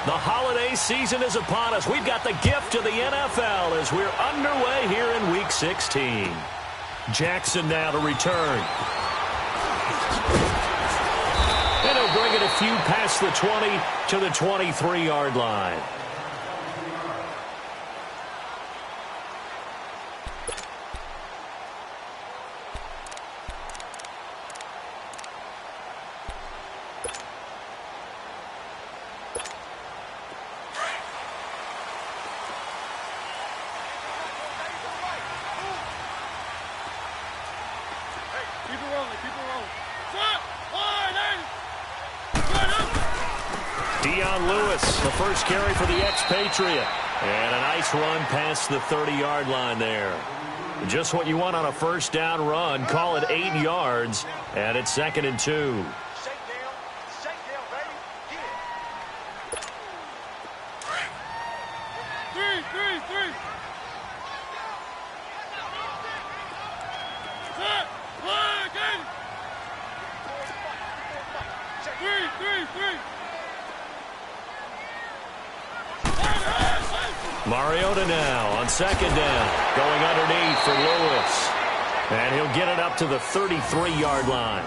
The holiday season is upon us. We've got the gift of the NFL as we're underway here in Week 16. Jackson now to return. And he'll bring it a few past the 20 to the 23-yard line. Dion Lewis, the first carry for the expatriate. And a nice run past the 30-yard line there. Just what you want on a first down run. Call it 8 yards, and it's 2nd and 2. Mariota now on 2nd down, going underneath for Lewis. And he'll get it up to the 33-yard line.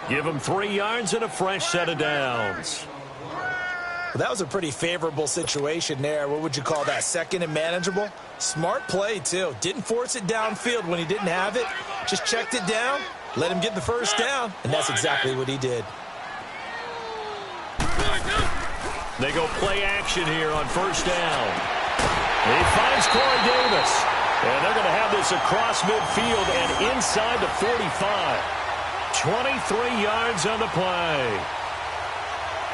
Give him 3 yards and a fresh set of downs. Well, that was a pretty favorable situation there. What would you call that? 2nd and manageable? Smart play, too. Didn't force it downfield when he didn't have it. Just checked it down, let him get the first down, and that's exactly what he did. They go play action here on first down. He finds Corey Davis. And they're going to have this across midfield and inside the 45. 23 yards on the play.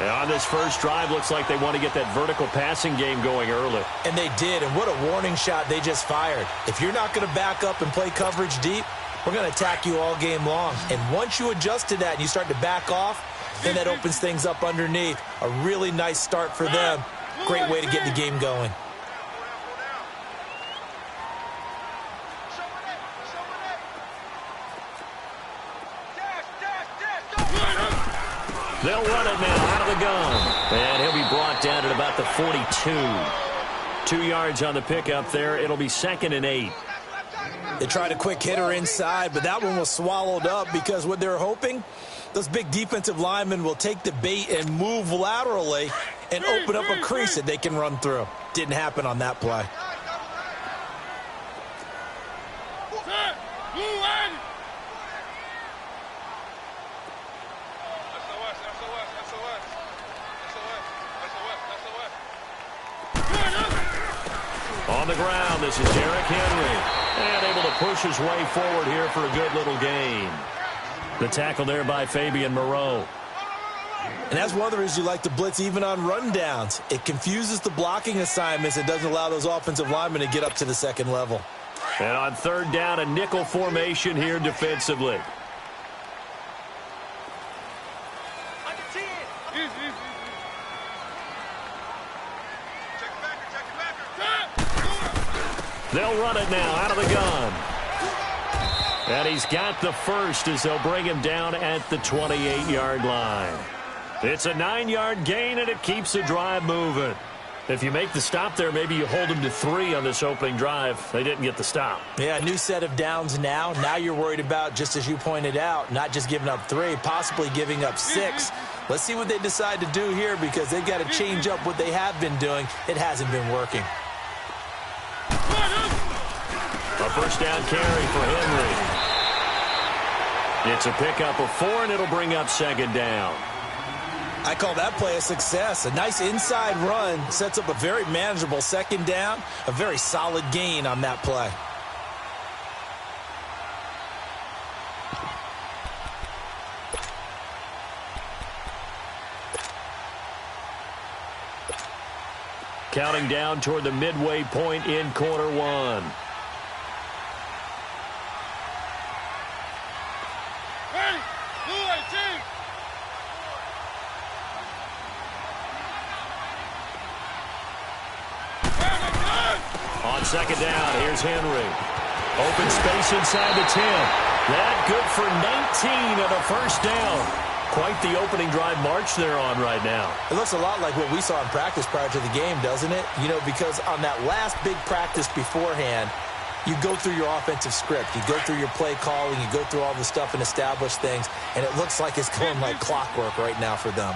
And on this first drive, looks like they want to get that vertical passing game going early. And they did, and what a warning shot they just fired. If you're not going to back up and play coverage deep, we're going to attack you all game long. And once you adjust to that and you start to back off, then that opens things up underneath. A really nice start for them. Great way to get the game going. They'll run it now out of the gun. And he'll be brought down at about the 42. 2 yards on the pickup there. It'll be 2nd and 8. They tried a quick hitter inside, but that one was swallowed up because what they're hoping, those big defensive linemen will take the bait and move laterally and open up a crease that they can run through. Didn't happen on that play. On the ground, this is Derrick Henry. And able to push his way forward here for a good little gain. The tackle there by Fabian Moreau. And that's one of the reasons you like to blitz even on rundowns. It confuses the blocking assignments. It doesn't allow those offensive linemen to get up to the second level. And on third down, a nickel formation here defensively. They'll run it now out of the gun. And he's got the first as they'll bring him down at the 28-yard line. It's a 9-yard gain, and it keeps the drive moving. If you make the stop there, maybe you hold them to 3 on this opening drive. They didn't get the stop. Yeah, new set of downs now. Now you're worried about, just as you pointed out, not just giving up 3, possibly giving up 6. Let's see what they decide to do here because they've got to change up what they have been doing. It hasn't been working. A first down carry for Henry. It's a pickup of 4, and it'll bring up 2nd down. I call that play a success. A nice inside run sets up a very manageable 2nd down. A very solid gain on that play. Counting down toward the midway point in quarter 1. On 2nd down, here's Henry. Open space inside the 10. That good for 19 and a first down. Quite the opening drive march they're on right now. It looks a lot like what we saw in practice prior to the game, doesn't it? You know, because on that last big practice beforehand, you go through your offensive script. You go through your play calling. You go through all the stuff and establish things. And it looks like it's going like clockwork right now for them.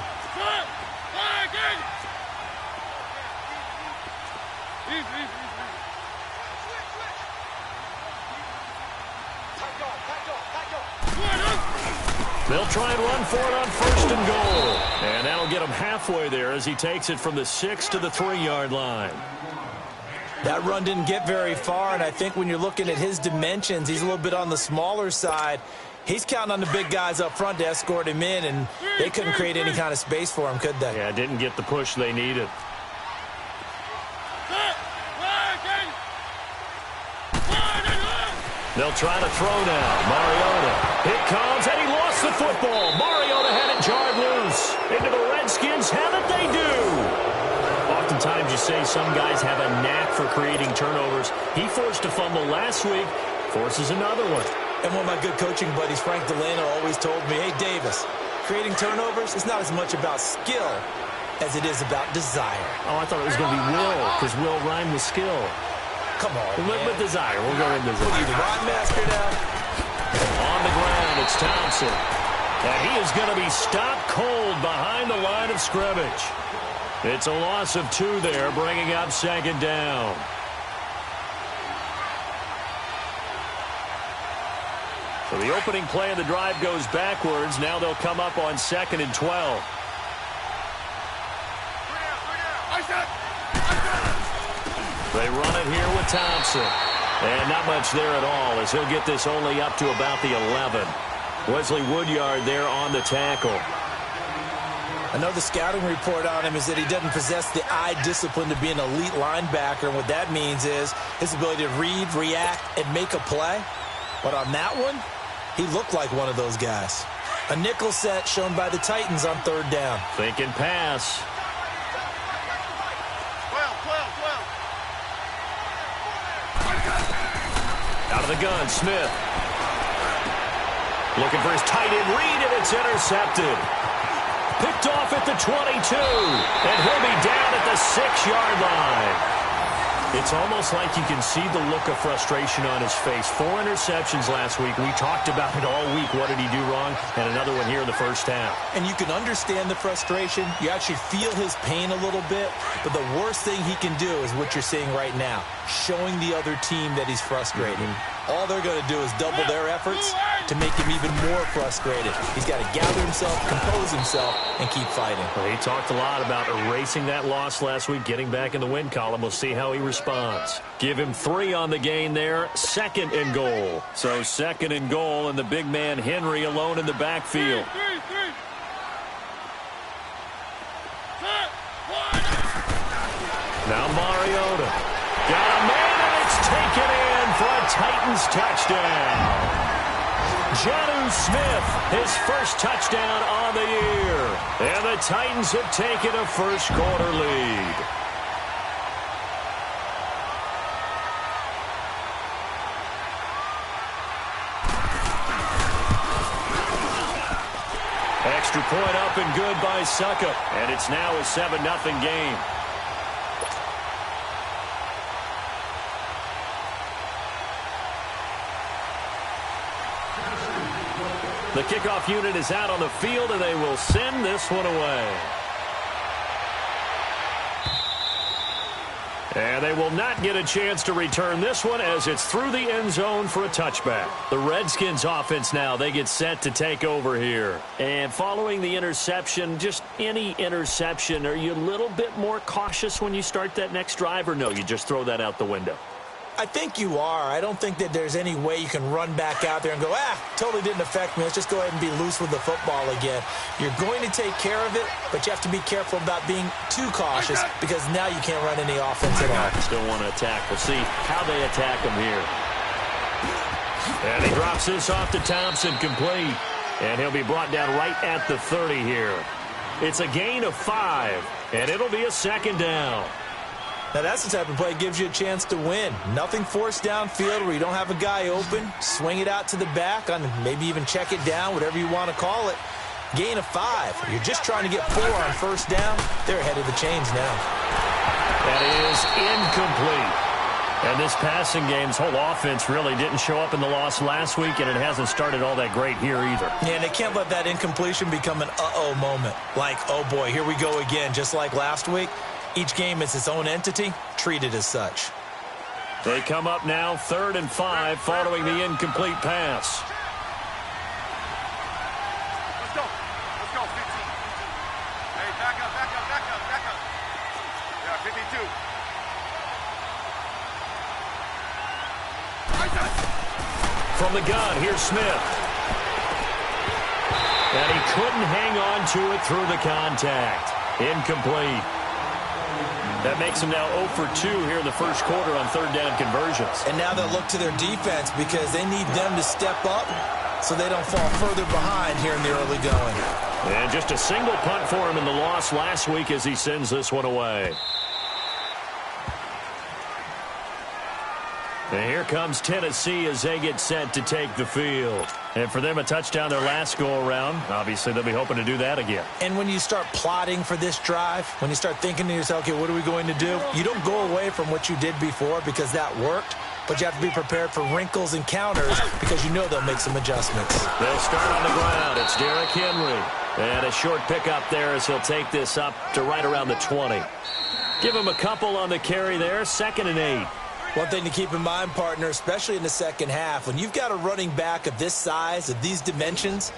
They'll try and run for it on 1st and goal. And that'll get him halfway there as he takes it from the 6 to the 3-yard line. That run didn't get very far, and I think when you're looking at his dimensions, he's a little bit on the smaller side. He's counting on the big guys up front to escort him in, and they couldn't create any kind of space for him, could they? Yeah, didn't get the push they needed. They'll try to throw now. Mariota. It comes, and he lost the football. Mariota had it jarred loose. Into the Redskins have it, they do. Oftentimes you say some guys have a knack for creating turnovers. He forced a fumble last week, forces another one. And one of my good coaching buddies, Frank Delano, always told me, hey, Davis, creating turnovers is not as much about skill as it is about desire. Oh, I thought it was going to be will, because will rhymed with skill. Come on, man. With desire. We'll go in desire. What are you, the rhyme master now? On the ground, it's Thompson. And he is going to be stopped cold behind the line of scrimmage. It's a loss of 2 there, bringing up 2nd down. So the opening play of the drive goes backwards. Now they'll come up on 2nd and 12. They run it here with Thompson. And not much there at all as he'll get this only up to about the 11. Wesley Woodyard there on the tackle. I know the scouting report on him is that he doesn't possess the eye discipline to be an elite linebacker. And what that means is his ability to read, react, and make a play. But on that one, he looked like one of those guys. A nickel set shown by the Titans on 3rd down. Thinking pass. Out of the gun, Smith. Looking for his tight end read, and it's intercepted. Picked off at the 22, and he'll be down at the 6-yard line. It's almost like you can see the look of frustration on his face. 4 interceptions last week. We talked about it all week. What did he do wrong? And another one here in the first half. And you can understand the frustration. You actually feel his pain a little bit. But the worst thing he can do is what you're seeing right now, showing the other team that he's frustrated. All they're going to do is double their efforts to make him even more frustrated. He's got to gather himself, compose himself, and keep fighting. Well, he talked a lot about erasing that loss last week, getting back in the win column. We'll see how he responds. Give him 3 on the gain there. 2nd and goal. So 2nd and goal, and the big man Henry alone in the backfield. Now Mariota. Got a man, and it's taken in for a Titans touchdown. Jonnu Smith, his first touchdown on the year. And the Titans have taken a first-quarter lead. Extra point up and good by Succop. And it's now a 7-0 game. The kickoff unit is out on the field, and they will send this one away. And they will not get a chance to return this one as it's through the end zone for a touchback. The Redskins offense now, they get set to take over here. And following the interception, just any interception, are you a little bit more cautious when you start that next drive, or no, you just throw that out the window? I think you are. I don't think that there's any way you can run back out there and go, totally didn't affect me. Let's just go ahead and be loose with the football again. You're going to take care of it, but you have to be careful about being too cautious because now you can't run any offense at all. Still want to attack. We'll see how they attack him here. And he drops this off to Thompson, complete. And he'll be brought down right at the 30 here. It's a gain of 5, and it'll be a 2nd down. Now, that's the type of play that gives you a chance to win. Nothing forced downfield where you don't have a guy open. Swing it out to the back, on maybe even check it down, whatever you want to call it. gain of 5. You're just trying to get 4 on first down. They're ahead of the chains now. That is incomplete. And this passing game's whole offense really didn't show up in the loss last week, and it hasn't started all that great here either. Yeah, and they can't let that incompletion become an uh-oh moment. Like, oh boy, here we go again, just like last week. Each game is its own entity, treated as such. They come up now, 3rd and 5, following the incomplete pass. Let's go. Let's go, 15. Hey, back up. Yeah, 52. From the gun, here's Smith. And he couldn't hang on to it through the contact. Incomplete. That makes them now 0 for 2 here in the first quarter on 3rd down conversions. And now they'll look to their defense because they need them to step up so they don't fall further behind here in the early going. And just a single punt for him in the loss last week as he sends this one away. And here comes Tennessee as they get set to take the field. And for them, a touchdown their last go-around. Obviously, they'll be hoping to do that again. And when you start plotting for this drive, when you start thinking to yourself, okay, what are we going to do? You don't go away from what you did before because that worked, but you have to be prepared for wrinkles and counters because you know they'll make some adjustments. They'll start on the ground. It's Derrick Henry. And a short pickup there as he'll take this up to right around the 20. Give him a couple on the carry there, 2nd and 8. One thing to keep in mind, partner, especially in the second half, when you've got a running back of this size, of these dimensions,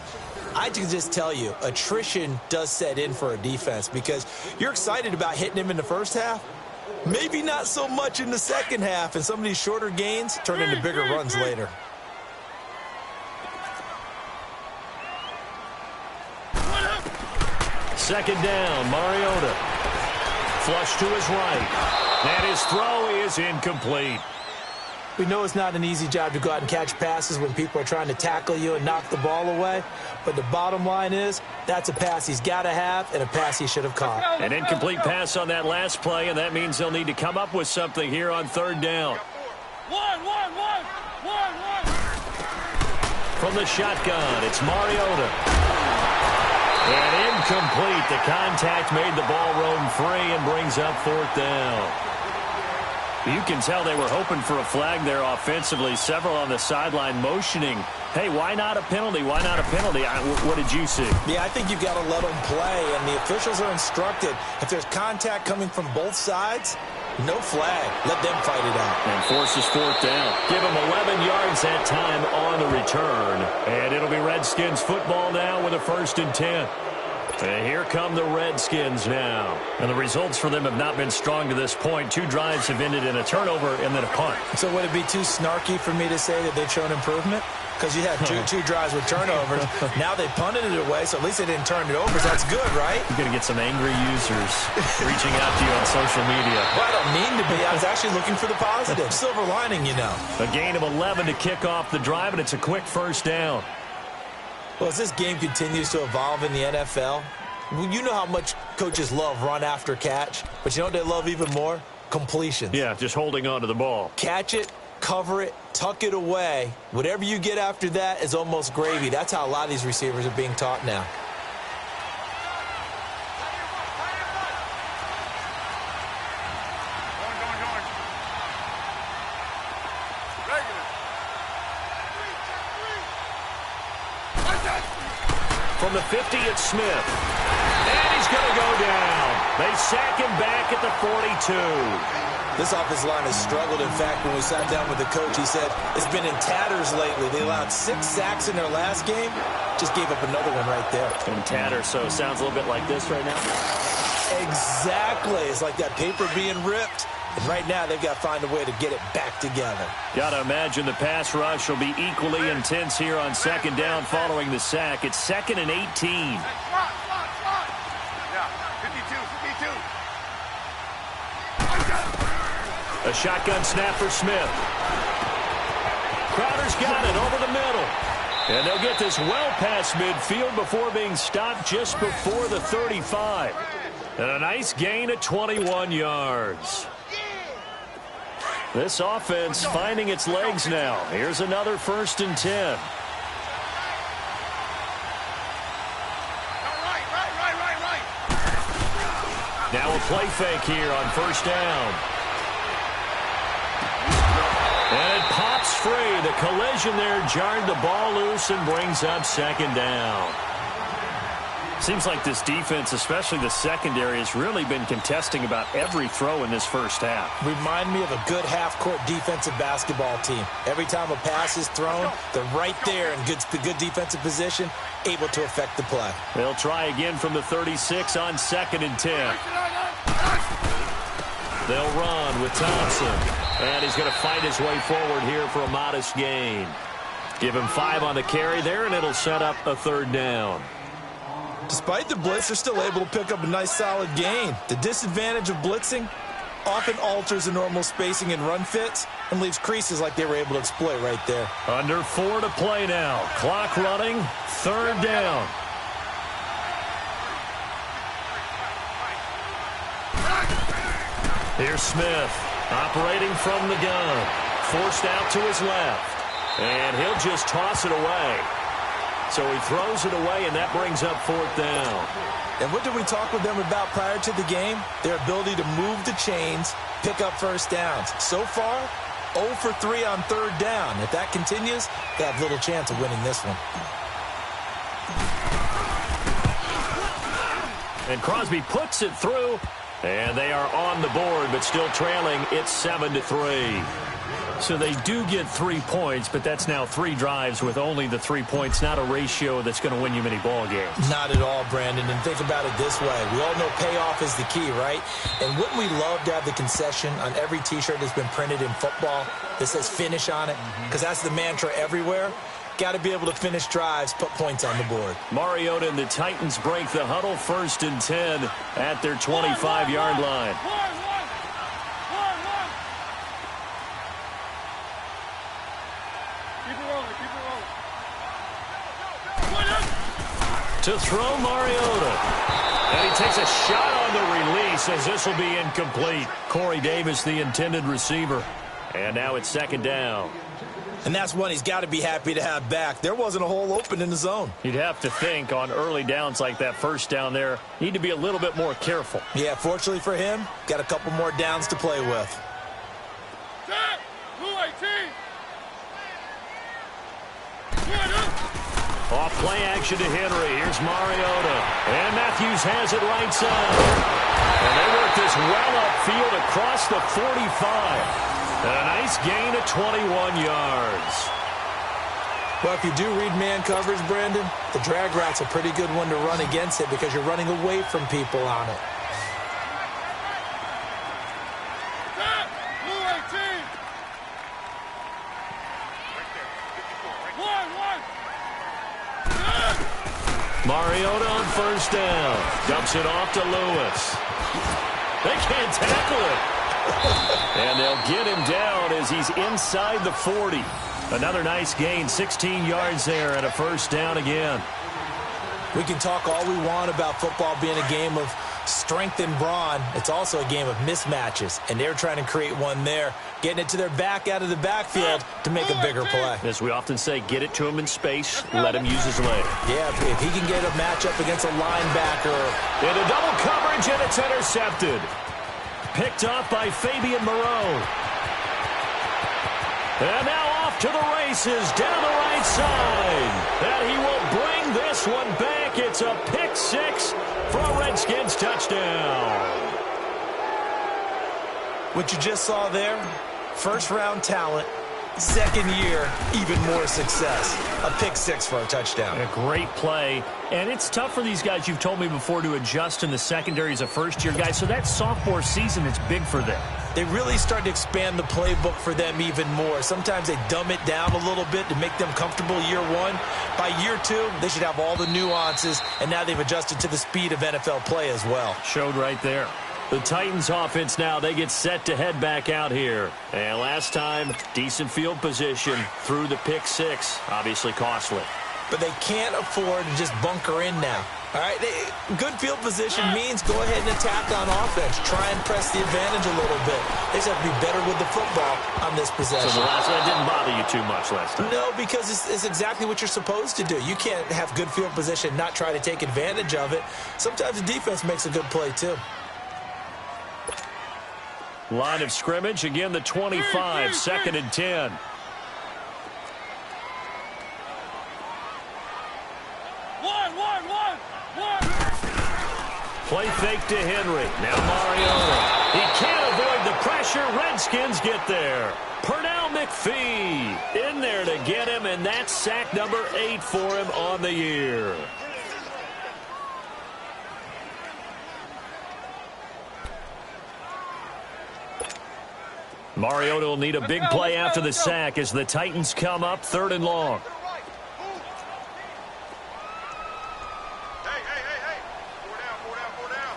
I can just tell you, attrition does set in for a defense because you're excited about hitting him in the first half. Maybe not so much in the second half, and some of these shorter gains turn into bigger runs later. Second down, Mariota. Flush to his right. And his throw is incomplete. We know it's not an easy job to go out and catch passes when people are trying to tackle you and knock the ball away. But the bottom line is, that's a pass he's got to have and a pass he should have caught. An incomplete pass on that last play, and that means they'll need to come up with something here on 3rd down. One. From the shotgun, it's Mariota. And incomplete. The contact made the ball roam free and brings up 4th down. You can tell they were hoping for a flag there offensively. Several on the sideline motioning, hey, why not a penalty? Why not a penalty? What did you see? Yeah, I think you've got to let them play, and the officials are instructed. If there's contact coming from both sides, no flag. Let them fight it out. And forces 4th down. Give them 11 yards that time on the return. And it'll be Redskins football now with a 1st and 10. And here come the Redskins now. And the results for them have not been strong to this point. 2 drives have ended in a turnover and then a punt. So would it be too snarky for me to say that they've shown improvement? Because you had two drives with turnovers. Now they punted it away, so at least they didn't turn it over. So that's good, right? You're going to get some angry users reaching out to you on social media. Well, I don't mean to be. I was actually looking for the positive. Silver lining, you know. A gain of 11 to kick off the drive, and it's a quick 1st down. Well, as this game continues to evolve in the NFL, you know how much coaches love run after catch, but you know what they love even more? Completions. Yeah, just holding on to the ball. Catch it, cover it, tuck it away. Whatever you get after that is almost gravy. That's how a lot of these receivers are being taught now. From the 50, it's Smith. And he's going to go down. They sack him back at the 42. This offensive line has struggled. In fact, when we sat down with the coach, he said it's been in tatters lately. They allowed 6 sacks in their last game. Just gave up another one right there. In tatters, so it sounds a little bit like this right now. Exactly. It's like that paper being ripped. And right now, they've got to find a way to get it back together. Got to imagine the pass rush will be equally intense here on 2nd down following the sack. It's 2nd and 18. Yeah, 52. A shotgun snap for Smith. Crowder's got it over the middle. And they'll get this well past midfield before being stopped just before the 35. And a nice gain of 21 yards. This offense finding its legs now. Here's another 1st and 10. call a play fake here on first down. And it pops free. The collision there jarred the ball loose and brings up second down. Seems like this defense, especially the secondary, has really been contesting about every throw in this first half. Remind me of a good half-court defensive basketball team. Every time a pass is thrown, they're right there in good defensive position, able to affect the play. They'll try again from the 36 on 2nd and 10. They'll run with Thompson. And he's going to fight his way forward here for a modest gain. Give him 5 on the carry there, and it'll set up a 3rd down. Despite the blitz, they're still able to pick up a nice solid gain. The disadvantage of blitzing often alters the normal spacing and run fits and leaves creases like they were able to exploit right there. Under 4 to play now. Clock running, 3rd down. Here's Smith, operating from the gun. Forced out to his left. And he'll just toss it away. So he throws it away, and that brings up 4th down. And what did we talk with them about prior to the game? Their ability to move the chains, pick up first downs. So far, 0 for 3 on 3rd down. If that continues, they have little chance of winning this one. And Crosby puts it through, and they are on the board, but still trailing. It's 7-3. So they do get 3 points, but that's now 3 drives with only the 3 points, not a ratio that's going to win you many ball games. Not at all, Brandon. And think about it this way. We all know payoff is the key, right? And wouldn't we love to have the concession on every T-shirt that's been printed in football that says finish on it? Because that's the mantra everywhere. Got to be able to finish drives, put points on the board. Mariota and the Titans break the huddle, 1st and 10 at their 25-yard line. To throw Mariota. And he takes a shot on the release as this will be incomplete. Corey Davis, the intended receiver. And now it's 2nd down. And that's one he's got to be happy to have back. There wasn't a hole open in the zone. You'd have to think on early downs like that, 1st down there, need to be a little bit more careful. Yeah, fortunately for him, got a couple more downs to play with. Off play action to Henry. Here's Mariota. And Matthews has it right side. And they work this well upfield across the 45. And a nice gain of 21 yards. Well, if you do read man coverage, Brandon, the drag route's a pretty good one to run against it because you're running away from people on it. Mariota on 1st down. Dumps it off to Lewis. They can't tackle it. And they'll get him down as he's inside the 40. Another nice gain, 16 yards there and a 1st down again. We can talk all we want about football being a game of strength and brawn. It's also a game of mismatches, and they're trying to create one there, getting it to their back out of the backfield to make a bigger play. As we often say, get it to him in space, let him use his leg. Yeah, if he can get a matchup against a linebacker. Into double coverage, and it's intercepted. Picked off by Fabian Moreau. And now off to the races down the right side. And he will bring this one back. It's a pick 6 for a Redskins touchdown. What you just saw there, 1st-round talent, 2nd year, even more success. A pick 6 for a touchdown. A great play. And it's tough for these guys, you've told me before, to adjust in the secondary as a first-year guy. So that sophomore season is big for them. They really start to expand the playbook for them even more. Sometimes they dumb it down a little bit to make them comfortable year 1. By year 2, they should have all the nuances, and now they've adjusted to the speed of NFL play as well. Showed right there. The Titans offense now, they get set to head back out here. And last time, decent field position through the pick 6. Obviously costly. But they can't afford to just bunker in now. All right, good field position means go ahead and attack on offense. Try and press the advantage a little bit. They just have to be better with the football on this possession. So the last one didn't bother you too much last time? No, because it's exactly what you're supposed to do. You can't have good field position, not try to take advantage of it. Sometimes the defense makes a good play, too. Line of scrimmage, again the 25, 2nd and 10. Play fake to Henry. Now Mariota. He can't avoid the pressure. Redskins get there. Pernell McPhee in there to get him, and that's sack number 8 for him on the year. Mariota will need a big play after the sack as the Titans come up 3rd and long. Hey. 4 down.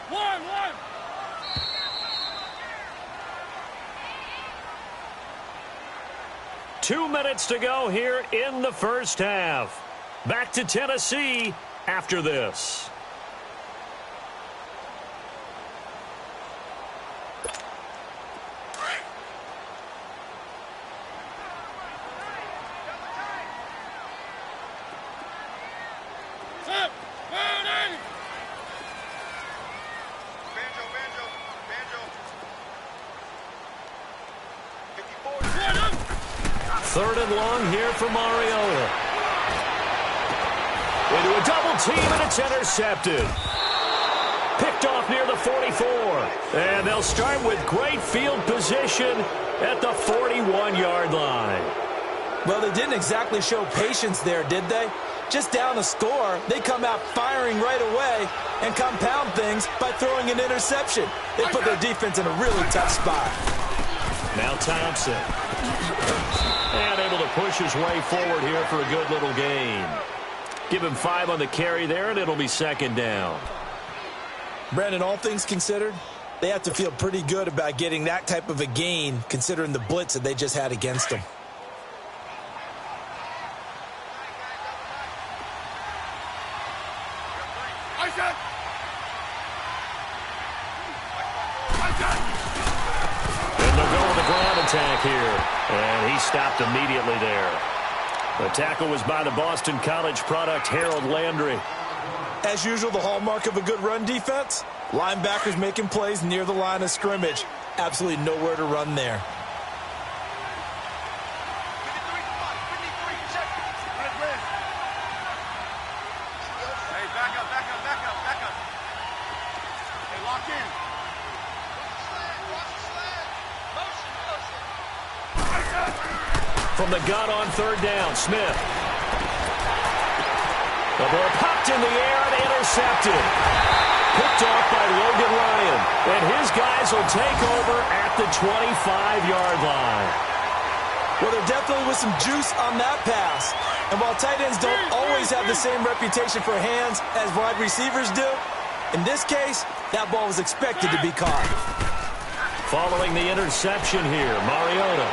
1. 2 minutes to go here in the first half. Back to Tennessee after this. Third and long here for Mariota. Into a double team, and it's intercepted. Picked off near the 44. And they'll start with great field position at the 41-yard line. Well, they didn't exactly show patience there, did they? Just down a score, they come out firing right away and compound things by throwing an interception. They put their defense in a really tough spot. Now Thompson. And able to push his way forward here for a good little gain. Give him 5 on the carry there, and it'll be 2nd down. Brandon, all things considered, they have to feel pretty good about getting that type of a gain considering the blitz that they just had against them. And they'll go with the ground attack here. And he stopped immediately there. The tackle was by the Boston College product, Harold Landry. As usual, the hallmark of a good run defense, linebackers making plays near the line of scrimmage. Absolutely nowhere to run there. Hey, back up. Hey, lock in. From the gun on 3rd down, Smith. The ball popped in the air and intercepted. Picked off by Logan Ryan. And his guys will take over at the 25-yard line. Well, there definitely was some juice on that pass. And while tight ends don't always have the same reputation for hands as wide receivers do, in this case, that ball was expected to be caught. Following the interception here, Mariota.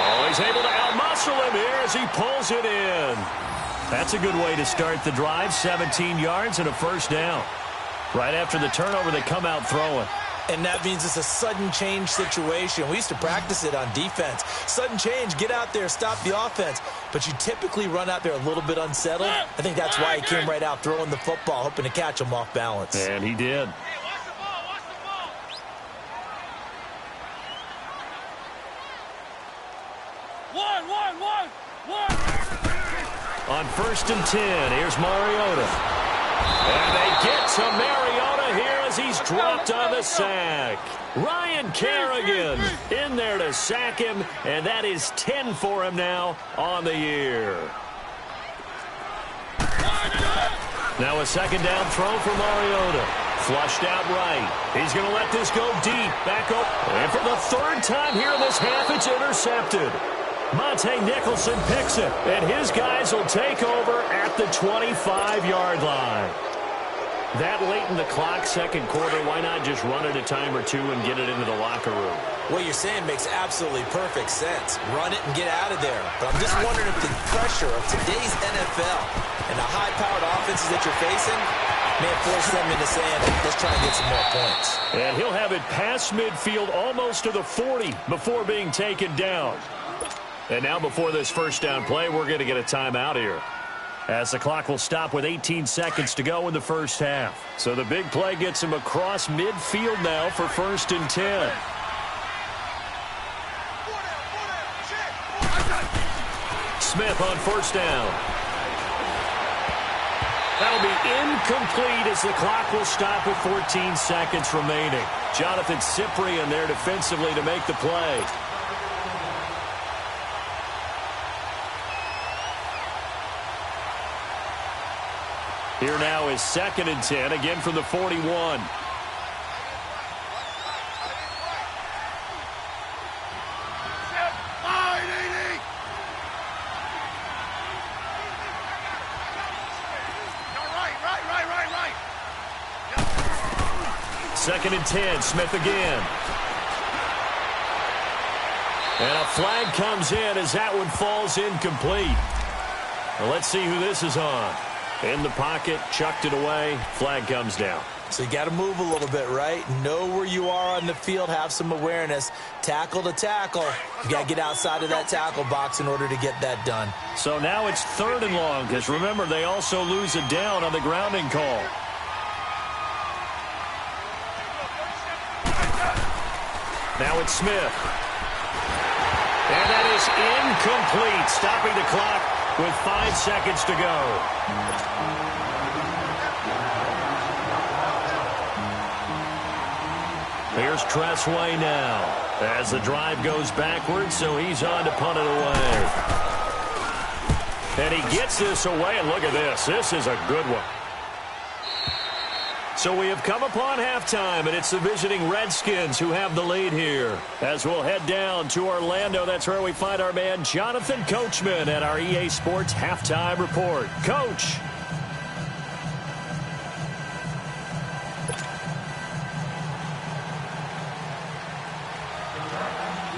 Always able to outmuscle him here as he pulls it in. That's a good way to start the drive. 17 yards and a 1st down. Right after the turnover, they come out throwing. And that means it's a sudden change situation. We used to practice it on defense. Sudden change, get out there, stop the offense. But you typically run out there a little bit unsettled. I think that's why he came right out throwing the football, hoping to catch him off balance. And he did. On 1st and 10, here's Mariota. And they get to Mariota here as he's dropped on the sack. Ryan Kerrigan in there to sack him, and that is 10 for him now on the year. Now a 2nd down throw for Mariota. Flushed out right. He's going to let this go deep. Back up. And for the 3rd time here in this half, it's intercepted. Monte Nicholson picks it, and his guys will take over at the 25-yard line. That late in the clock, 2nd quarter, why not just run it a time or two and get it into the locker room? What you're saying makes absolutely perfect sense. Run it and get out of there. But I'm just wondering if the pressure of today's NFL and the high-powered offenses that you're facing may have forced them into saying, let's try and get some more points. And he'll have it past midfield almost to the 40 before being taken down. And now before this first down play, we're going to get a timeout here, as the clock will stop with 18 seconds to go in the first half. So the big play gets him across midfield now for 1st and 10. Smith on 1st down. That'll be incomplete as the clock will stop with 14 seconds remaining. Jonathan Cyprien there defensively to make the play. Here now is 2nd and 10, again from the 41. Second and 10, Smith again. And a flag comes in as that one falls incomplete. Well, let's see who this is on. In the pocket, chucked it away, flag comes down. So you got to move a little bit, right? Know where you are on the field, have some awareness. Tackle to tackle. You got to get outside of that tackle box in order to get that done. So now it's 3rd and long, because remember, they also lose a down on the grounding call. Now it's Smith. And that is incomplete, stopping the clock with 5 seconds to go. Here's Tressway now as the drive goes backwards, so he's on to punt it away. And he gets this away, and look at this. This is a good one. So we have come upon halftime, and it's the visiting Redskins who have the lead here. As we'll head down to Orlando, that's where we find our man Jonathan Coachman at our EA Sports Halftime Report. Coach.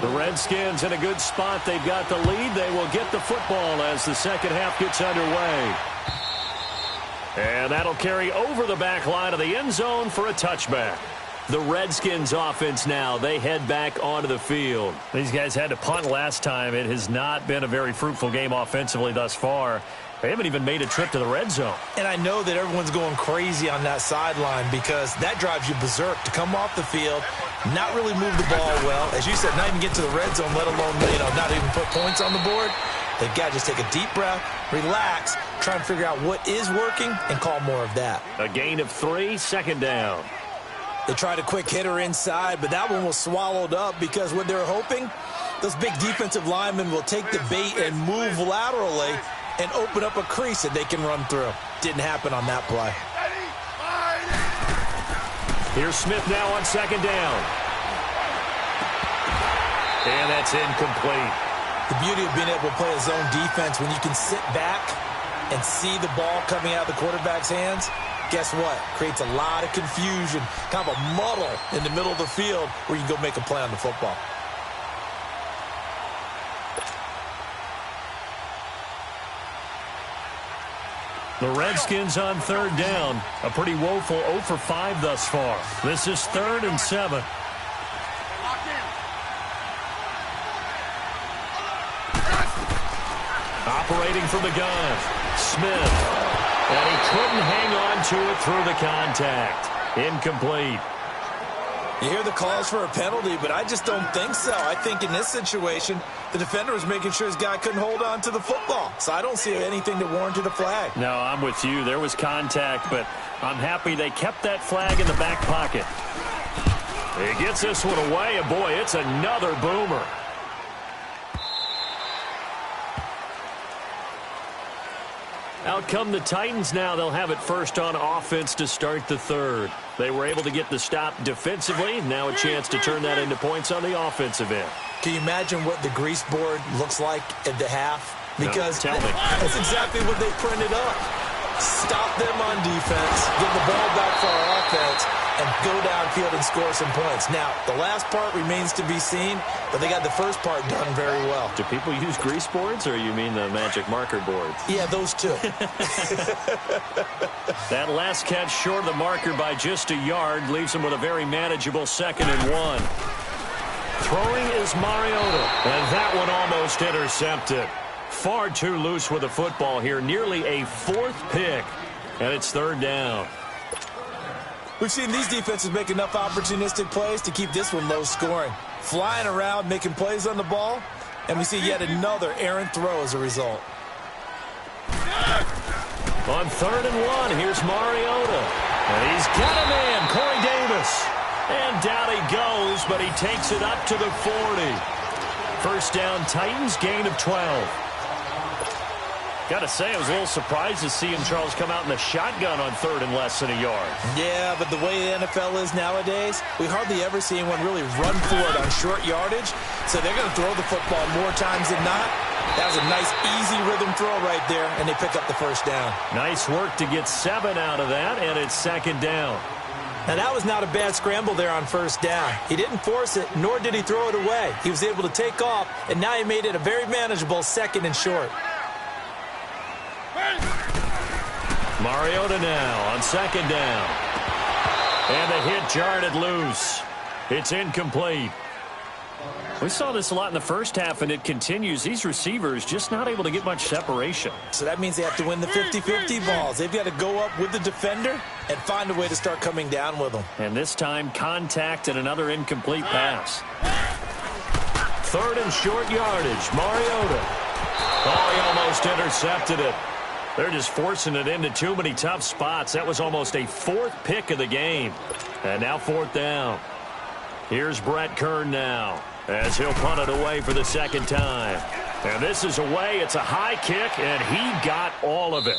The Redskins in a good spot. They've got the lead. They will get the football as the second half gets underway. And that'll carry over the back line of the end zone for a touchback. The Redskins offense now, they head back onto the field. These guys had to punt last time. It has not been a very fruitful game offensively thus far. They haven't even made a trip to the red zone. And I know that everyone's going crazy on that sideline because that drives you berserk to come off the field, not really move the ball well. As you said, not even get to the red zone, let alone, not even put points on the board. They've got to just take a deep breath, relax, try and figure out what is working, and call more of that. A gain of 3, 2nd down. They tried a quick hitter inside, but that one was swallowed up because what they're hoping, those big defensive linemen will take the bait and move laterally and open up a crease that they can run through. Didn't happen on that play. Here's Smith now on 2nd down. And that's incomplete. The beauty of being able to play a zone defense when you can sit back and see the ball coming out of the quarterback's hands, guess what? Creates a lot of confusion, kind of a muddle in the middle of the field where you can go make a play on the football. The Redskins on 3rd down. A pretty woeful 0 for 5 thus far. This is 3rd and 7. Operating from the gun, Smith. And he couldn't hang on to it through the contact. Incomplete. You hear the calls for a penalty, but I just don't think so. I think in this situation, the defender was making sure his guy couldn't hold on to the football. So I don't see anything that warranted a flag. No, I'm with you. There was contact, but I'm happy they kept that flag in the back pocket. He gets this one away, and boy, it's another boomer. Out come the Titans now. They'll have it first on offense to start the 3rd. They were able to get the stop defensively. Now a chance to turn that into points on the offensive end. Can you imagine what the grease board looks like at the half? Because no, tell me. That's exactly what they printed up. Stop them on defense, get the ball back for our offense, and go downfield and score some points. Now, the last part remains to be seen, but they got the first part done very well. Do people use grease boards, or you mean the magic marker boards? Yeah, those two. That last catch short of the marker by just a yard leaves them with a very manageable 2nd and 1. Throwing is Mariota, and that one almost intercepted. Far too loose with the football here, nearly a fourth pick, and it's third down. We've seen these defenses make enough opportunistic plays to keep this one low scoring. Flying around, making plays on the ball, and we see yet another errant throw as a result. On 3rd and 1, here's Mariota. And he's got a man, Corey Davis. And down he goes, but he takes it up to the 40. First down, Titans, gain of 12. Got to say, I was a little surprised to see him, Charles, come out in the shotgun on 3rd and less than a yard. Yeah, but the way the NFL is nowadays, we hardly ever see anyone really run for it on short yardage. So they're going to throw the football more times than not. That was a nice, easy rhythm throw right there, and they pick up the first down. Nice work to get 7 out of that, and it's 2nd down. Now, that was not a bad scramble there on 1st down. He didn't force it, nor did he throw it away. He was able to take off, and now he made it a very manageable 2nd and short. Mariota now on 2nd down. And the hit jarred it loose. It's incomplete. We saw this a lot in the first half, and it continues. These receivers just not able to get much separation. So that means they have to win the 50-50 balls. They've got to go up with the defender and find a way to start coming down with them. And this time, contact and another incomplete pass. 3rd and short yardage. Mariota. Oh, he almost intercepted it. They're just forcing it into too many tough spots. That was almost a 4th pick of the game. And now 4th down. Here's Brett Kern now, as he'll punt it away for the 2nd time. And this is away. It's a high kick, and he got all of it.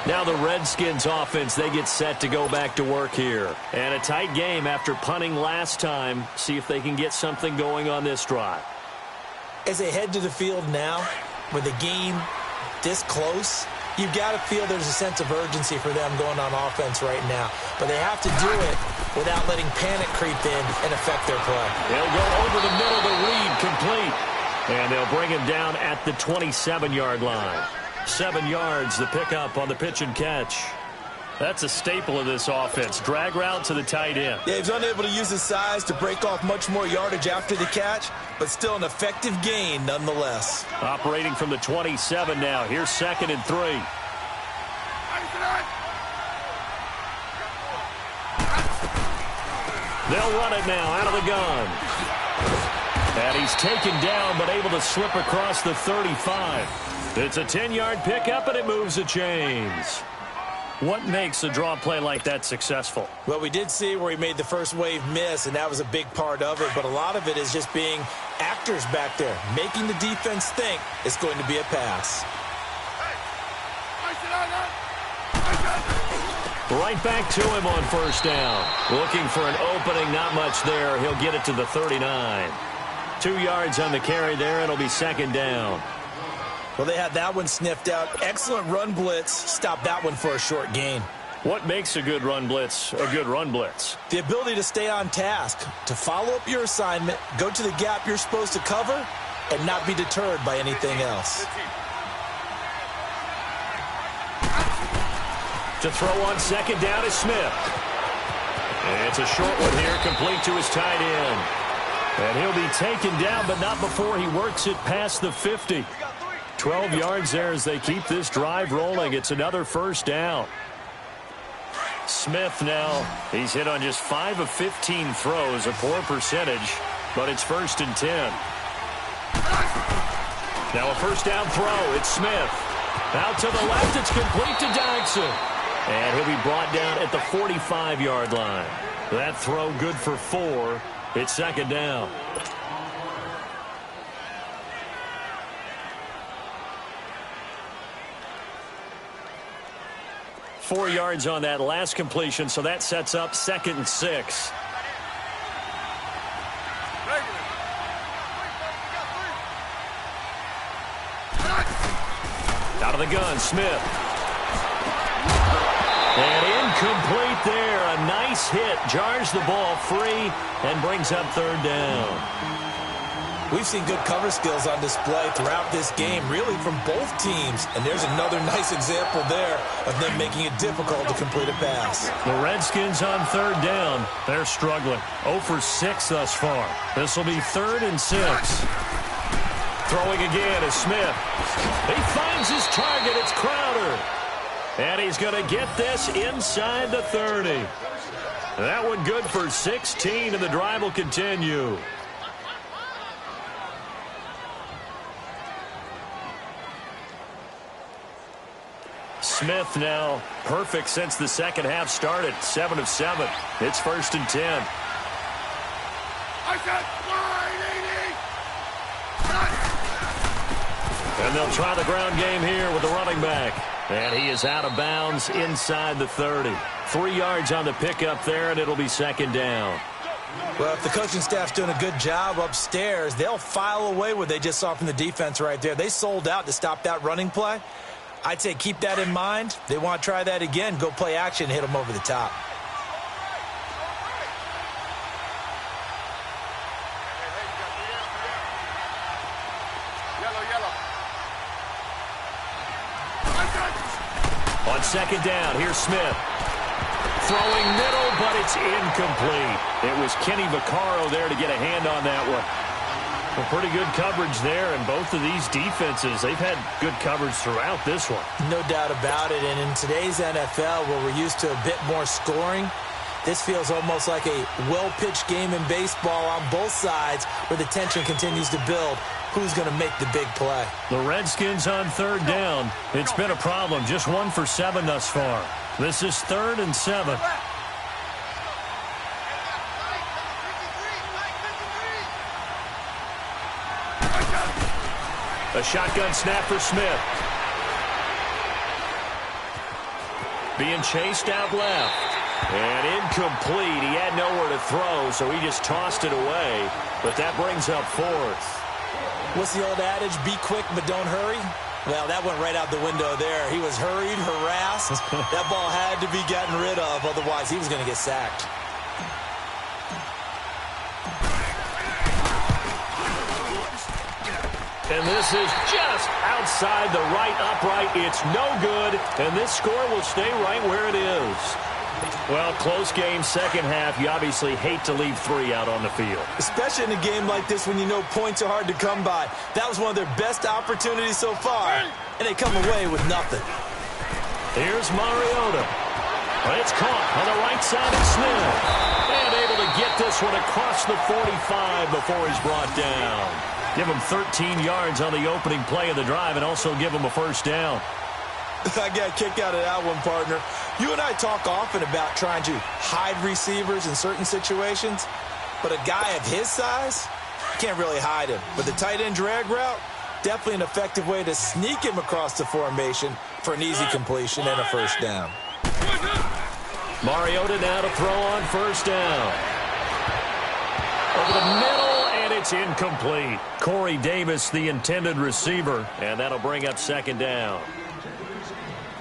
Now the Redskins offense, they get set to go back to work here. And a tight game after punting last time. See if they can get something going on this drive. As they head to the field now, with the game this close, you've got to feel there's a sense of urgency for them going on offense right now. But they have to do it without letting panic creep in and affect their play. They'll go over the middle to Reed, complete. And they'll bring him down at the 27-yard line. 7 yards, the pickup on the pitch and catch. That's a staple of this offense. Drag route to the tight end. Yeah, he's unable to use his size to break off much more yardage after the catch, but still an effective gain nonetheless. Operating from the 27 now. Here's 2nd and 3. They'll run it now out of the gun. And he's taken down, but able to slip across the 35. It's a 10-yard pickup, and it moves the chains. What makes a draw play like that successful? Well, we did see where he made the first wave miss, and that was a big part of it. But a lot of it is just being actors back there, making the defense think it's going to be a pass. Right back to him on 1st down. Looking for an opening, not much there. He'll get it to the 39. 2 yards on the carry there. It'll be 2nd down. Well, they had that one sniffed out. Excellent run blitz. Stop that one for a short gain. What makes a good run blitz a good run blitz? The ability to stay on task, to follow up your assignment, go to the gap you're supposed to cover, and not be deterred by anything else. To throw on 2nd down is Smith. And it's a short one here, complete to his tight end. And he'll be taken down, but not before he works it past the 50. 12 yards there as they keep this drive rolling. It's another 1st down. Smith now, he's hit on just 5 of 15 throws, a poor percentage, but it's 1st and 10. Now a 1st down throw. It's Smith. Out to the left. It's complete to Dodson. And he'll be brought down at the 45-yard line. That throw good for 4. It's 2nd down. Four yards on that last completion, so that sets up 2nd and 6. Out of the gun, Smith. And incomplete there. A nice hit. Jars the ball free and brings up 3rd down. We've seen good cover skills on display throughout this game, really from both teams. And there's another nice example there of them making it difficult to complete a pass. The Redskins on third down. They're struggling. 0 for 6 thus far. This will be 3rd and 6. Throwing again is Smith. He finds his target. It's Crowder. And he's going to get this inside the 30. That one good for 16, and the drive will continue. Smith now perfect since the second half started. 7 of 7. It's 1st and 10. And they'll try the ground game here with the running back. And he is out of bounds inside the 30. 3 yards on the pickup there, and it'll be 2nd down. Well, if the coaching staff's doing a good job upstairs, they'll file away what they just saw from the defense right there. They sold out to stop that running play. I'd say keep that in mind. They want to try that again. Go play action, hit them over the top. On 2nd down, here's Smith. Throwing middle, but it's incomplete. It was Kenny Vaccaro there to get a hand on that one. Well, pretty good coverage there, and both of these defenses, they've had good coverage throughout this one. No doubt about it, and in today's NFL, where we're used to a bit more scoring, this feels almost like a well-pitched game in baseball on both sides, where the tension continues to build. Who's going to make the big play? The Redskins on 3rd down. It's been a problem. Just 1 for 7 thus far. This is 3rd and 7. A shotgun snap for Smith. Being chased out left. And incomplete. He had nowhere to throw, so he just tossed it away. But that brings up 4th. What's the old adage? Be quick, but don't hurry. Well, that went right out the window there. He was hurried, harassed. That ball had to be gotten rid of. Otherwise, he was going to get sacked. And this is just outside the right upright. It's no good, and this score will stay right where it is. Well, close game, second half. You obviously hate to leave 3 out on the field. Especially in a game like this when you know points are hard to come by. That was one of their best opportunities so far, and they come away with nothing. Here's Mariota. It's caught on the right side of Smith. And able to get this one across the 45 before he's brought down. Give him 13 yards on the opening play of the drive and also give him a 1st down. I got a kick out of that one, partner. You and I talk often about trying to hide receivers in certain situations, but a guy of his size, can't really hide him. But the tight end drag route, definitely an effective way to sneak him across the formation for an easy completion and a 1st down. Mariota now to throw on 1st down. Over the middle, and it's incomplete. Corey Davis, the intended receiver, and that'll bring up 2nd down.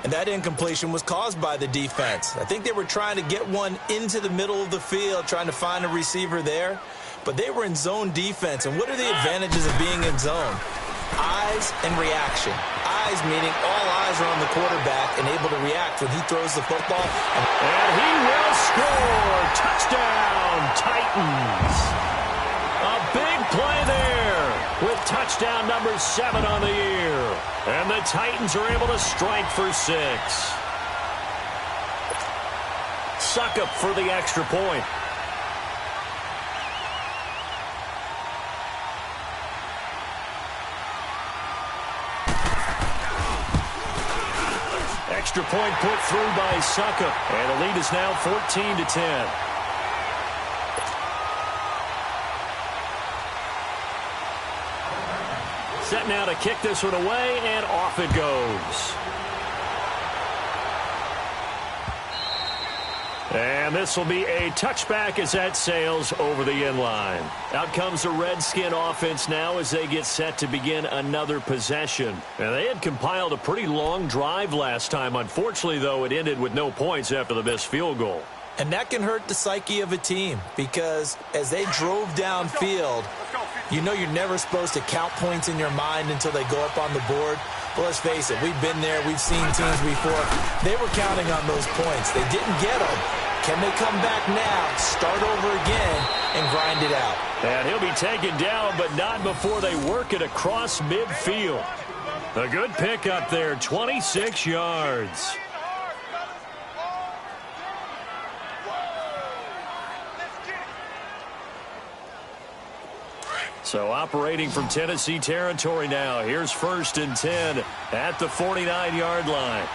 And that incompletion was caused by the defense. I think they were trying to get one into the middle of the field, trying to find a receiver there. But they were in zone defense. And what are the advantages of being in zone? Eyes and reaction. Eyes meaning all eyes are on the quarterback and able to react when he throws the football. And he will score. Touchdown, Titans. A big play there with touchdown number 7 on the year. And the Titans are able to strike for 6. Succop for the extra point. Extra point put through by Succop. And the lead is now 14-10. Set now to kick this one away, and off it goes. And this will be a touchback as that sails over the end line. Out comes the Redskin offense now as they get set to begin another possession. And they had compiled a pretty long drive last time. Unfortunately, though, it ended with no points after the missed field goal. And that can hurt the psyche of a team because as they drove downfield, You know you're never supposed to count points in your mind until they go up on the board. But let's face it, we've been there. We've seen teams before. They were counting on those points. They didn't get them. Can they come back now, start over again, and grind it out? And he'll be taken down, but not before they work it across midfield. A good pick up there, 26 yards. So operating from Tennessee territory now. Here's 1st and 10 at the 49-yard line.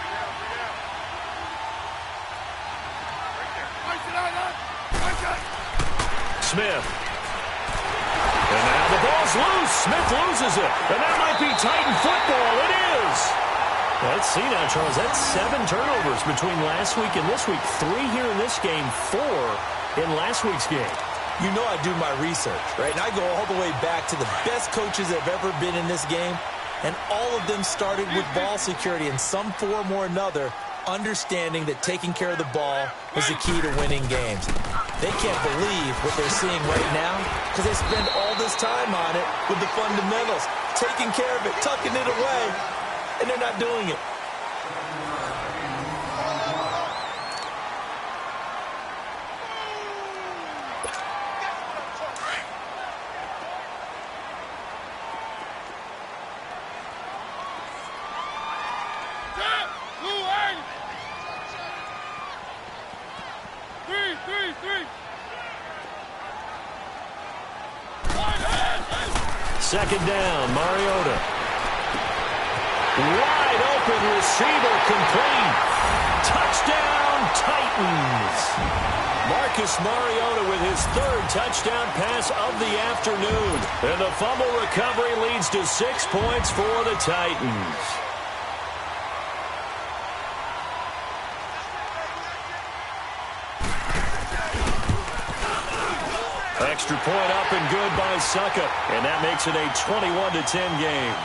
Smith. And now the ball's loose. Smith loses it. And that might be Titan football. It is. Let's see now, Charles. That's 7 turnovers between last week and this week. 3 here in this game, 4 in last week's game. You know I do my research, right? And I go all the way back to the best coaches that have ever been in this game, and all of them started with ball security in some form or another, understanding that taking care of the ball was the key to winning games. They can't believe what they're seeing right now because they spend all this time on it with the fundamentals, taking care of it, tucking it away, and they're not doing it. Second down, Mariota. Wide open receiver complete. Touchdown, Titans. Marcus Mariota with his 3rd touchdown pass of the afternoon. And the fumble recovery leads to 6 points for the Titans. Extra point up and good by Succop. And that makes it a 21-10 game.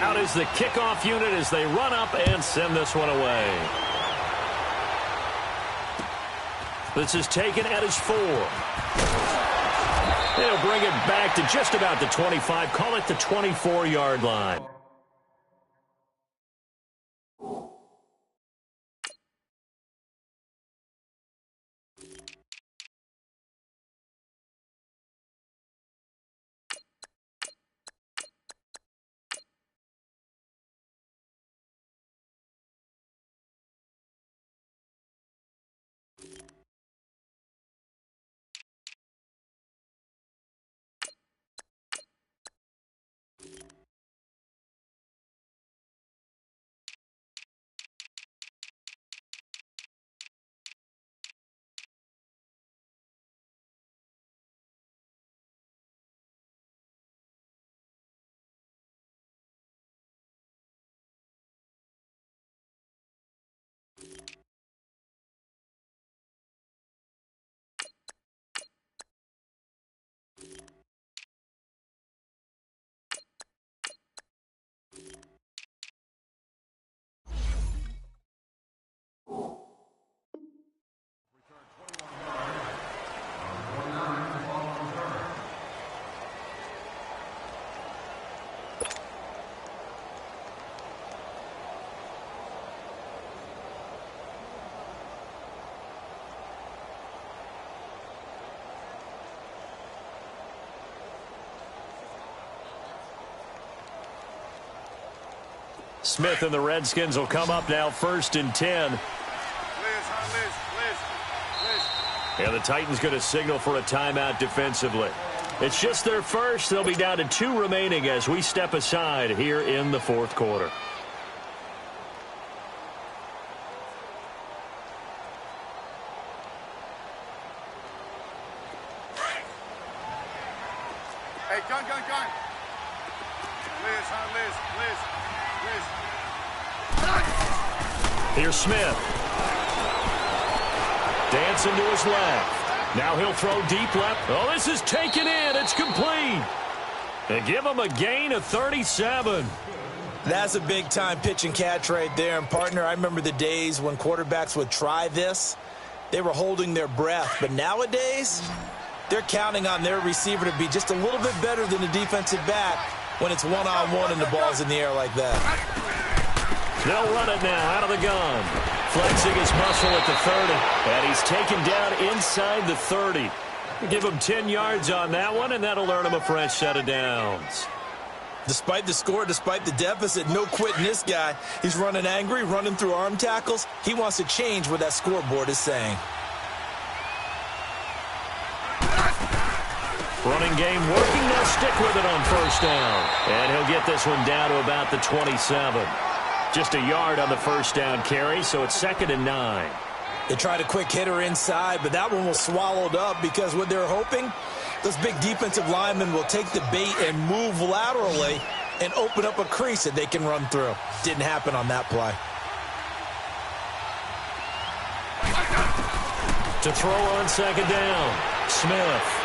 Out is the kickoff unit as they run up and send this one away. This is taken at his 4. They'll bring it back to just about the 25. Call it the 24-yard line. Smith and the Redskins will come up now 1st and 10. And the Titans going to signal for a timeout defensively. It's just their first. They'll be down to 2 remaining as we step aside here in the 4th quarter. Hey, gun. Liz. Here's Smith. Dancing to his left. Now he'll throw deep left. Oh, this is taken in. It's complete. And give him a gain of 37. That's a big-time pitch and catch right there. And, partner, I remember the days when quarterbacks would try this, they were holding their breath. But nowadays, they're counting on their receiver to be just a little bit better than the defensive back when it's one-on-one and the ball's in the air like that. They'll run it now out of the gun. Flexing his muscle at the 30, and he's taken down inside the 30. Give him 10 yards on that one, and that'll earn him a fresh set of downs. Despite the score, despite the deficit, no quitting this guy. He's running angry, running through arm tackles. He wants to change what that scoreboard is saying. Running game working. They'll stick with it on first down. And he'll get this one down to about the 27. Just a yard on the first down carry, so it's 2nd and 9. They tried a quick hitter inside, but that one was swallowed up because what they're hoping, those big defensive linemen will take the bait and move laterally and open up a crease that they can run through. Didn't happen on that play. To throw on 2nd down, Smith.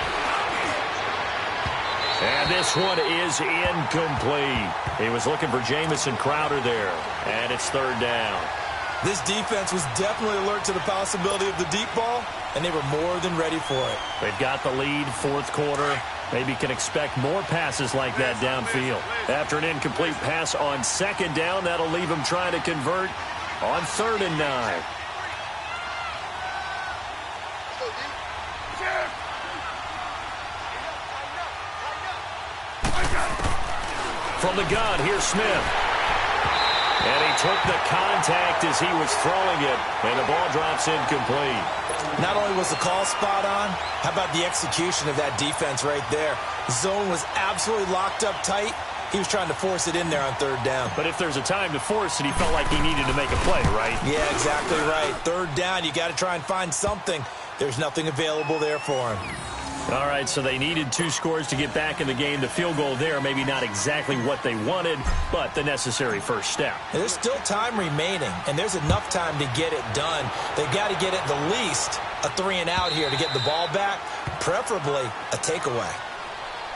And this one is incomplete. He was looking for Jamison Crowder there, and it's 3rd down. This defense was definitely alert to the possibility of the deep ball, and they were more than ready for it. They've got the lead, 4th quarter. Maybe can expect more passes like that downfield. After an incomplete pass on 2nd down, that'll leave them trying to convert on 3rd and 9. From the gun, here's Smith. And he took the contact as he was throwing it, and the ball drops incomplete. Not only was the call spot on, how about the execution of that defense right there? The zone was absolutely locked up tight. He was trying to force it in there on 3rd down. But if there's a time to force it, he felt like he needed to make a play, right? Yeah, exactly right. 3rd down, you got to try and find something. There's nothing available there for him. All right, so they needed 2 scores to get back in the game. The field goal there, maybe not exactly what they wanted, but the necessary first step. And there's still time remaining, and there's enough time to get it done. They've got to get at the least a 3-and-out here to get the ball back, preferably a takeaway.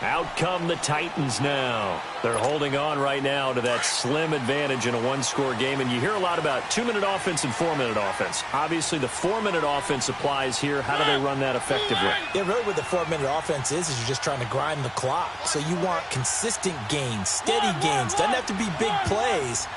Out come the Titans now. They're holding on right now to that slim advantage in a 1-score game. And you hear a lot about 2-minute offense and 4-minute offense. Obviously, the 4-minute offense applies here. How do they run that effectively? Yeah, really what the 4-minute offense is you're just trying to grind the clock. So you want consistent gains, steady gains. Doesn't have to be big plays,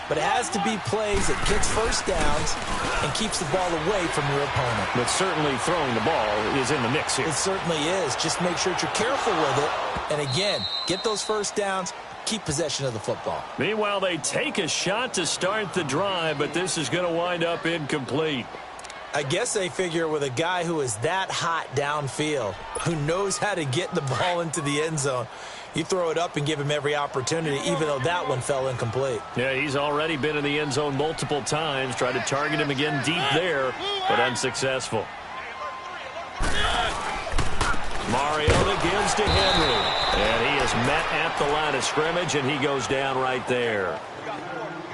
but it has to be plays that gets first downs and keeps the ball away from your opponent. But certainly throwing the ball is in the mix here. It certainly is. Just make sure that you're careful with it. And again, get those first downs, keep possession of the football. Meanwhile, they take a shot to start the drive, but this is going to wind up incomplete. I guess they figure with a guy who is that hot downfield, who knows how to get the ball into the end zone, you throw it up and give him every opportunity, even though that one fell incomplete. Yeah, he's already been in the end zone multiple times. Tried to target him again deep there, but unsuccessful. Mariota gives to Henry, and he is met at the line of scrimmage, and he goes down right there.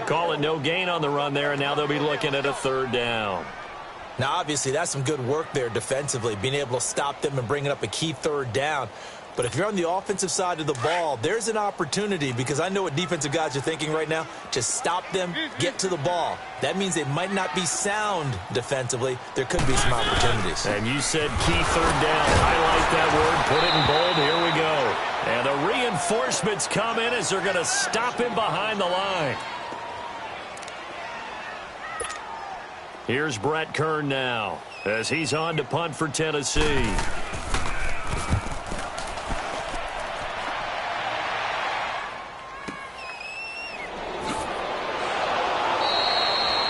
Call it no gain on the run there, and now they'll be looking at a 3rd down. Now, obviously, that's some good work there defensively, being able to stop them and bringing up a key 3rd down. But if you're on the offensive side of the ball, there's an opportunity, because I know what defensive guys are thinking right now. Just stop them, get to the ball. That means they might not be sound defensively. There could be some opportunities. And you said key 3rd down. Highlight that word, put it in bold. Here we go. And the reinforcements come in as they're going to stop him behind the line. Here's Brett Kern now as he's on to punt for Tennessee.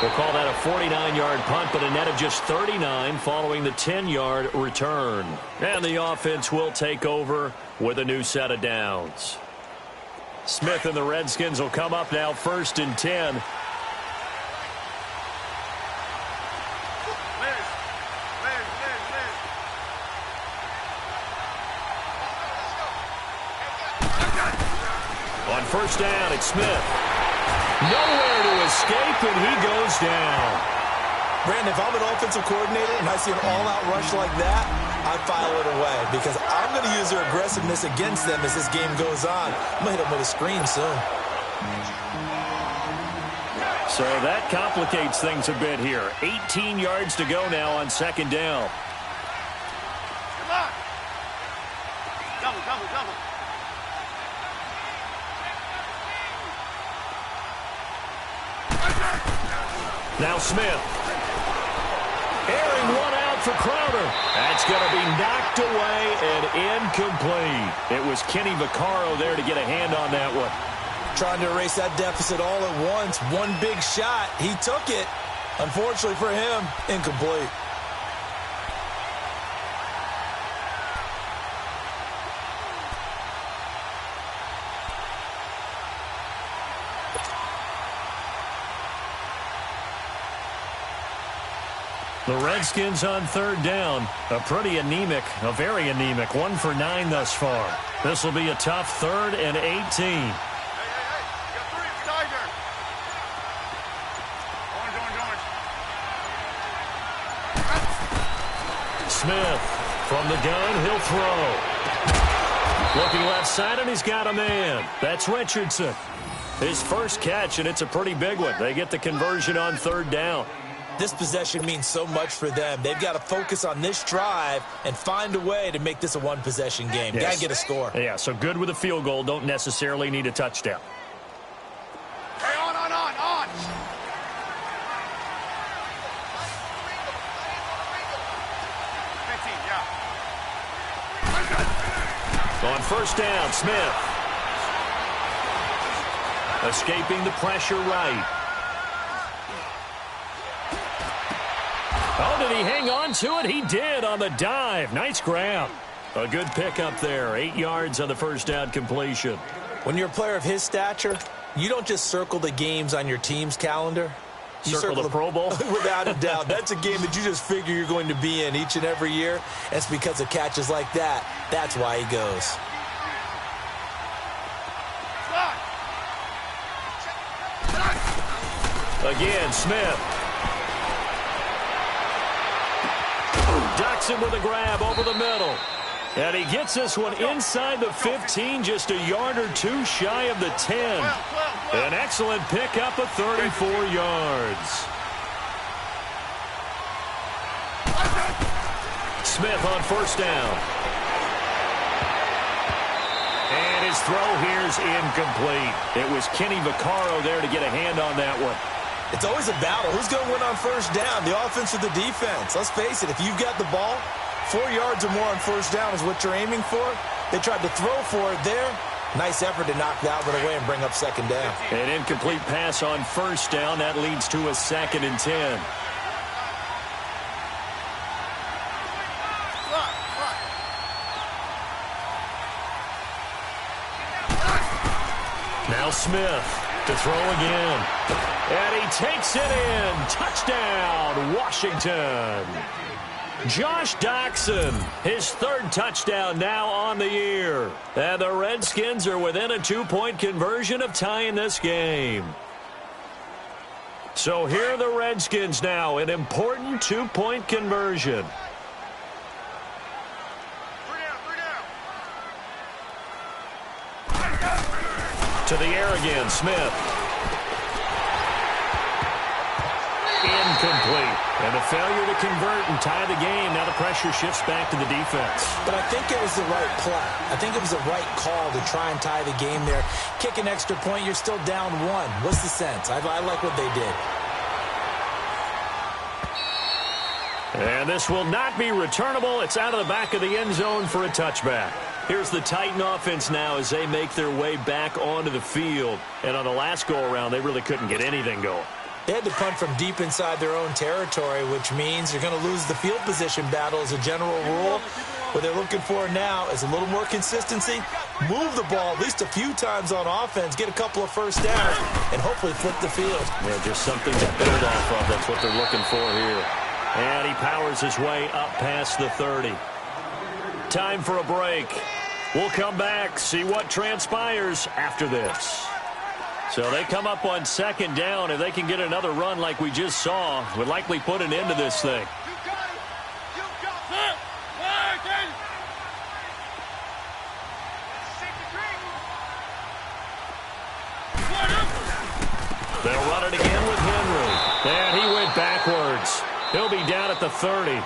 We'll call that a 49-yard punt, but a net of just 39 following the 10-yard return. And the offense will take over with a new set of downs. Smith and the Redskins will come up now 1st and 10. On 1st down, it's Smith. Nowhere to escape, and he goes down. Brandon, if I'm an offensive coordinator and I see an all-out rush like that, I file it away because I'm going to use their aggressiveness against them as this game goes on. I'm going to hit them with a screen soon. So that complicates things a bit here. 18 yards to go now on second down. Come on. Double, double, double. Now Smith. Airing one out for Crowder. That's going to be knocked away and incomplete. It was Kenny Vaccaro there to get a hand on that one. Trying to erase that deficit all at once. One big shot. He took it. Unfortunately for him, incomplete. The Redskins on third down. A very anemic 1 for 9 thus far. This will be a tough 3rd and 18. Hey, you got 3 beside there. Orange. Smith from the gun. He'll throw. Looking left side, and he's got a man. That's Richardson. His first catch, and it's a pretty big one. They get the conversion on third down. This possession means so much for them. They've got to focus on this drive and find a way to make this a one-possession game. Yes. Got to get a score. Yeah, so good with a field goal. Don't necessarily need a touchdown. Hey, on. 15, yeah. On first down, Smith. Escaping the pressure right. Oh, did he hang on to it? He did on the dive. Nice grab. A good pickup there. 8 yards on the first down completion. When you're a player of his stature, you don't just circle the games on your team's calendar. You circle the Pro Bowl? Without a doubt. That's a game that you just figure you're going to be in each and every year. It's because of catches like that. That's why he goes. Again, Smith. Ducks him with a grab over the middle. And he gets this one inside the 15, just a yard or two shy of the 10. An excellent pickup of 34 yards. Smith on first down. And his throw here's incomplete. It was Kenny Vaccaro there to get a hand on that one. It's always a battle. Who's going to win on first down, the offense or the defense? Let's face it, if you've got the ball, 4 yards or more on first down is what you're aiming for. They tried to throw for it there. Nice effort to knock that one away and bring up second down. An incomplete pass on first down. That leads to a 2nd and 10. Now Smith to throw again. And he takes it in. Touchdown, Washington. Josh Doctson, his 3rd touchdown now on the year. And the Redskins are within a 2-point conversion of tying this game. So here are the Redskins now, an important 2-point conversion. To the air again, Smith. Incomplete. And a failure to convert and tie the game. Now the pressure shifts back to the defense. But I think it was the right play. I think it was the right call to try and tie the game there. Kick an extra point, you're still down 1. What's the sense? I like what they did. And this will not be returnable. It's out of the back of the end zone for a touchback. Here's the Titan offense now as they make their way back onto the field. And on the last go-around, they really couldn't get anything going. They had to punt from deep inside their own territory, which means you're going to lose the field position battle as a general rule. What they're looking for now is a little more consistency, move the ball at least a few times on offense, get a couple of first downs, and hopefully flip the field. Yeah, just something to build off of. That's what they're looking for here. And he powers his way up past the 30. Time for a break. We'll come back, see what transpires after this. So they come up on second down. If they can get another run like we just saw, would likely put an end to this thing. They'll run it again with him. 30.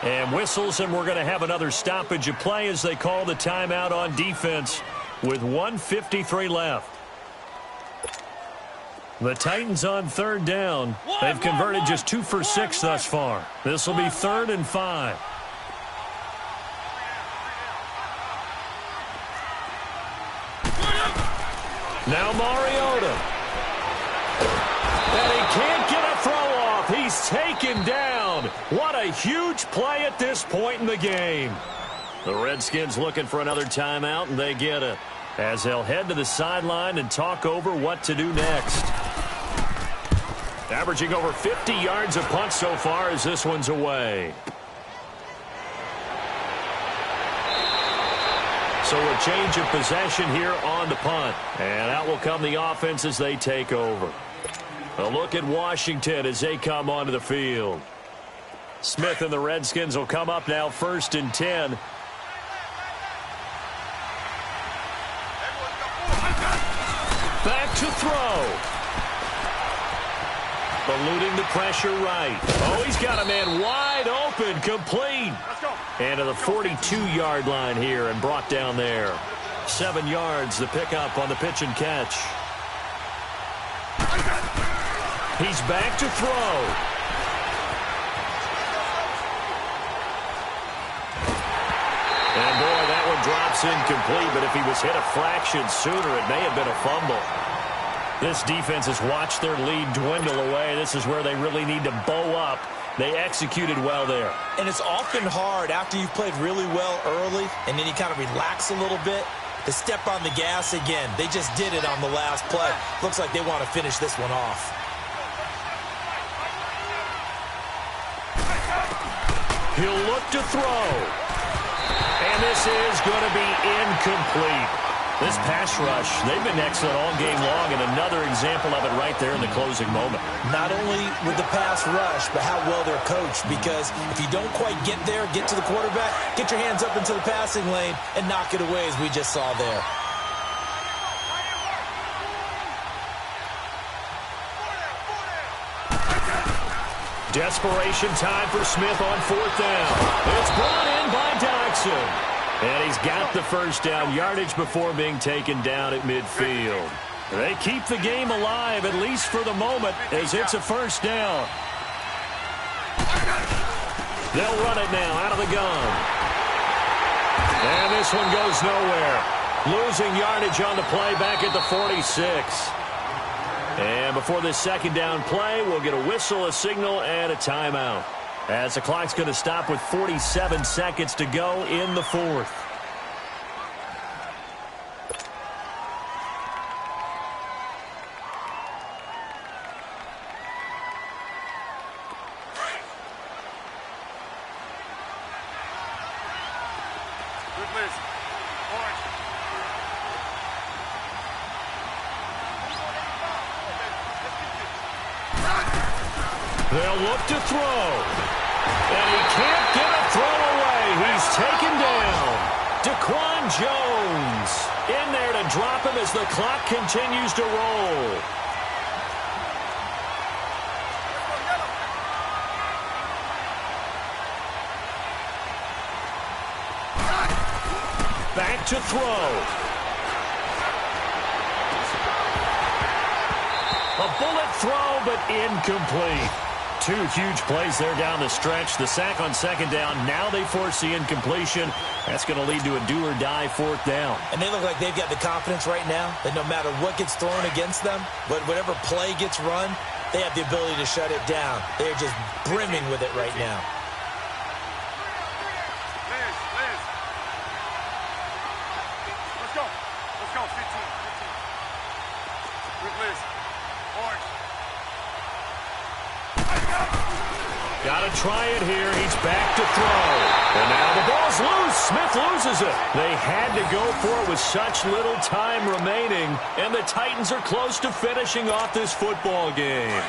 And whistles, and we're going to have another stoppage of play as they call the timeout on defense with 1:53 left. The Titans on third down. They've converted just 2 for 6 thus far. This will be 3rd and 5. Now Mariota. And he can't get a throw off. He's taken down. What a huge play at this point in the game. The Redskins looking for another timeout, and they get it, as they'll head to the sideline and talk over what to do next. Averaging over 50 yards a punt so far as this one's away. So a change of possession here on the punt. And out will come the offense as they take over. A look at Washington as they come onto the field. Smith and the Redskins will come up now 1st and 10. Back to throw. Eluding the pressure right. Oh, he's got a man wide open, complete. And to the 42-yard line here and brought down there. 7 yards, the pickup on the pitch and catch. He's back to throw. And boy, that one drops incomplete, but if he was hit a fraction sooner, it may have been a fumble. This defense has watched their lead dwindle away. This is where they really need to bow up. They executed well there. And it's often hard after you've played really well early and then you kind of relax a little bit to step on the gas again. They just did it on the last play. Looks like they want to finish this one off. He'll look to throw. And this is going to be incomplete. This pass rush, they've been excellent all game long, and another example of it right there in the closing moment. Not only with the pass rush, but how well they're coached, because if you don't quite get there, get to the quarterback, get your hands up into the passing lane and knock it away as we just saw there. Desperation time for Smith on 4th down. It's brought in by Dodson. And he's got the first down yardage before being taken down at midfield. They keep the game alive, at least for the moment, as it's a 1st down. They'll run it now out of the gun. And this one goes nowhere. Losing yardage on the play back at the 46. And before this 2nd down play, we'll get a whistle, a signal, and a timeout, as the clock's going to stop with 47 seconds to go in the 4th. They'll look to throw. And he can't get a throw away. He's taken down. Daquan Jones in there to drop him as the clock continues to roll. Back to throw. A bullet throw, but incomplete. 2 huge plays there down the stretch. The sack on 2nd down. Now they force the incompletion. That's going to lead to a do-or-die 4th down. And they look like they've got the confidence right now that no matter what gets thrown against them, but whatever play gets run, they have the ability to shut it down. They're just brimming with it right now. Let's go. Let's go. 15. Good Liz. Orange. Got to try it here. He's back to throw. And now the ball's loose. Smith loses it. They had to go for it with such little time remaining. And the Titans are close to finishing off this football game.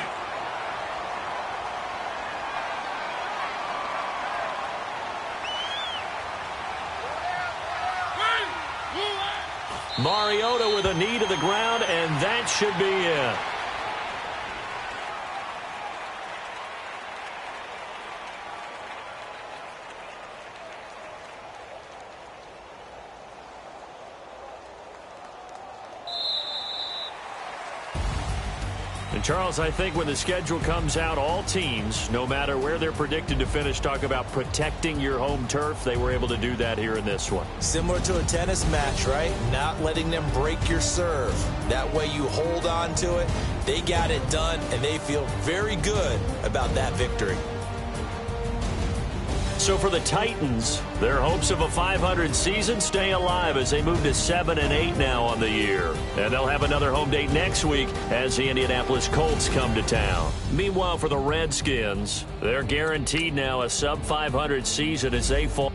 Mariota with a knee to the ground, and that should be it. Charles, I think when the schedule comes out, all teams, no matter where they're predicted to finish, talk about protecting your home turf. They were able to do that here in this one. Similar to a tennis match, right? Not letting them break your serve. That way you hold on to it. They got it done, and they feel very good about that victory. So for the Titans, their hopes of a 500 season stay alive as they move to 7-8 now on the year. And they'll have another home date next week as the Indianapolis Colts come to town. Meanwhile, for the Redskins, they're guaranteed now a sub-500 season as they fall.